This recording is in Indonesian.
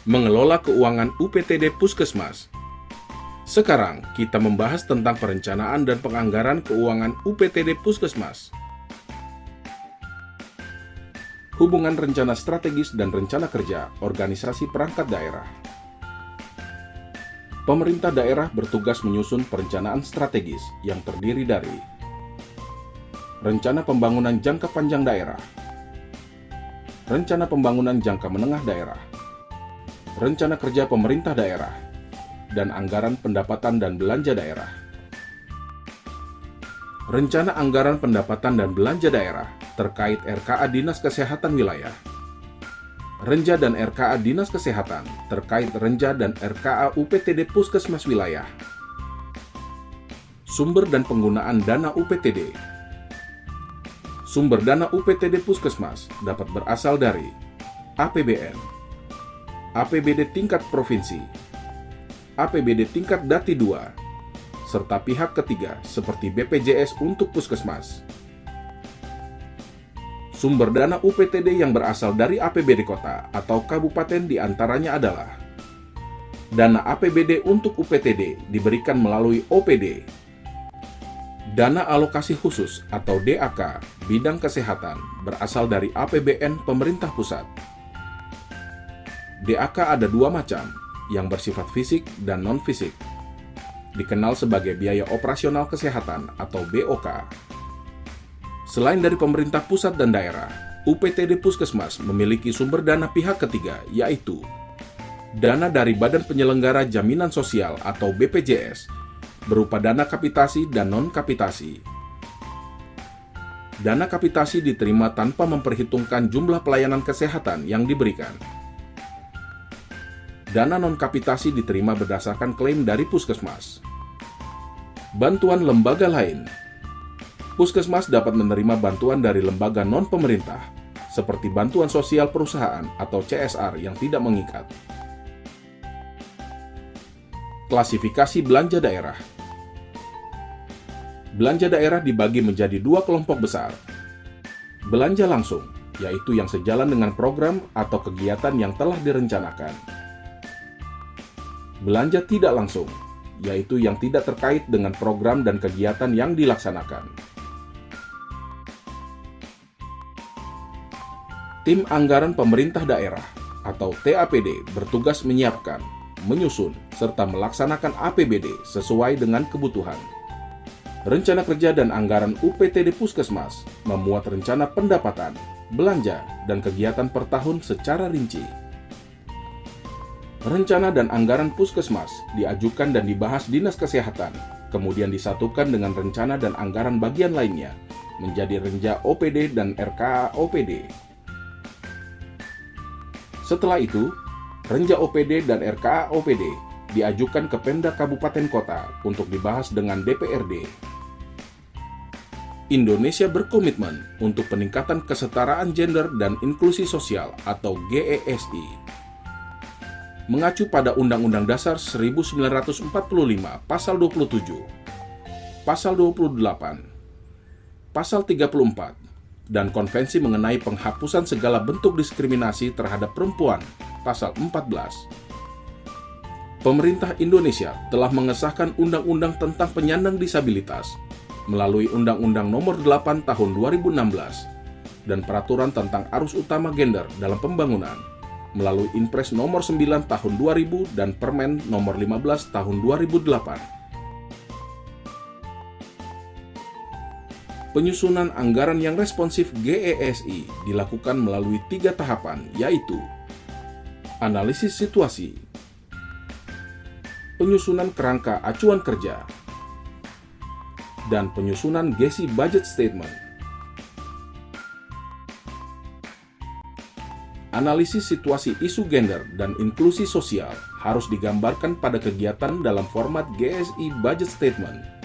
mengelola keuangan UPTD Puskesmas. Sekarang kita membahas tentang perencanaan dan penganggaran keuangan UPTD Puskesmas. Hubungan rencana strategis dan rencana kerja organisasi perangkat daerah. Pemerintah daerah bertugas menyusun perencanaan strategis yang terdiri dari rencana pembangunan jangka panjang daerah, rencana pembangunan jangka menengah daerah, rencana kerja pemerintah daerah, dan anggaran pendapatan dan belanja daerah. Rencana anggaran pendapatan dan belanja daerah terkait RKA Dinas Kesehatan Wilayah, Renja dan RKA Dinas Kesehatan terkait Renja dan RKA UPTD Puskesmas Wilayah. Sumber dan penggunaan dana UPTD. Sumber dana UPTD Puskesmas dapat berasal dari APBN, APBD tingkat provinsi, APBD tingkat Dati 2, serta pihak ketiga seperti BPJS untuk Puskesmas. Sumber dana UPTD yang berasal dari APBD kota atau kabupaten diantaranya adalah dana APBD untuk UPTD diberikan melalui OPD, dana alokasi khusus atau DAK bidang kesehatan berasal dari APBN pemerintah pusat. DAK ada dua macam, yang bersifat fisik dan non-fisik, dikenal sebagai biaya operasional kesehatan atau BOK. Selain dari pemerintah pusat dan daerah, UPTD Puskesmas memiliki sumber dana pihak ketiga, yaitu dana dari Badan Penyelenggara Jaminan Sosial atau BPJS, berupa dana kapitasi dan non-kapitasi. Dana kapitasi diterima tanpa memperhitungkan jumlah pelayanan kesehatan yang diberikan. Dana non-kapitasi diterima berdasarkan klaim dari Puskesmas. Bantuan lembaga lain. Puskesmas dapat menerima bantuan dari lembaga non-pemerintah, seperti bantuan sosial perusahaan atau CSR yang tidak mengikat. Klasifikasi belanja daerah. Belanja daerah dibagi menjadi dua kelompok besar. Belanja langsung, yaitu yang sejalan dengan program atau kegiatan yang telah direncanakan. Belanja tidak langsung, yaitu yang tidak terkait dengan program dan kegiatan yang dilaksanakan. Tim Anggaran Pemerintah Daerah atau TAPD bertugas menyiapkan, menyusun, serta melaksanakan APBD sesuai dengan kebutuhan. Rencana kerja dan anggaran UPTD Puskesmas memuat rencana pendapatan, belanja, dan kegiatan per tahun secara rinci. Rencana dan anggaran Puskesmas diajukan dan dibahas Dinas Kesehatan, kemudian disatukan dengan rencana dan anggaran bagian lainnya, menjadi Renja OPD dan RKA OPD. Setelah itu, Renja OPD dan RKA OPD diajukan ke Pemda Kabupaten Kota untuk dibahas dengan DPRD. Indonesia berkomitmen untuk peningkatan kesetaraan gender dan inklusi sosial atau GESI. Mengacu pada Undang-Undang Dasar 1945 Pasal 27, Pasal 28, Pasal 34, dan Konvensi mengenai penghapusan segala bentuk diskriminasi terhadap perempuan, Pasal 14. Pemerintah Indonesia telah mengesahkan Undang-Undang tentang penyandang disabilitas melalui Undang-Undang Nomor 8 Tahun 2016 dan Peraturan tentang Arus Utama Gender dalam Pembangunan melalui Inpres Nomor 9 Tahun 2000 dan Permen Nomor 15 Tahun 2008. Penyusunan anggaran yang responsif GESI dilakukan melalui 3 tahapan, yaitu analisis situasi, penyusunan kerangka acuan kerja, dan penyusunan GESI Budget Statement. Analisis situasi isu gender dan inklusi sosial harus digambarkan pada kegiatan dalam format GESI Budget Statement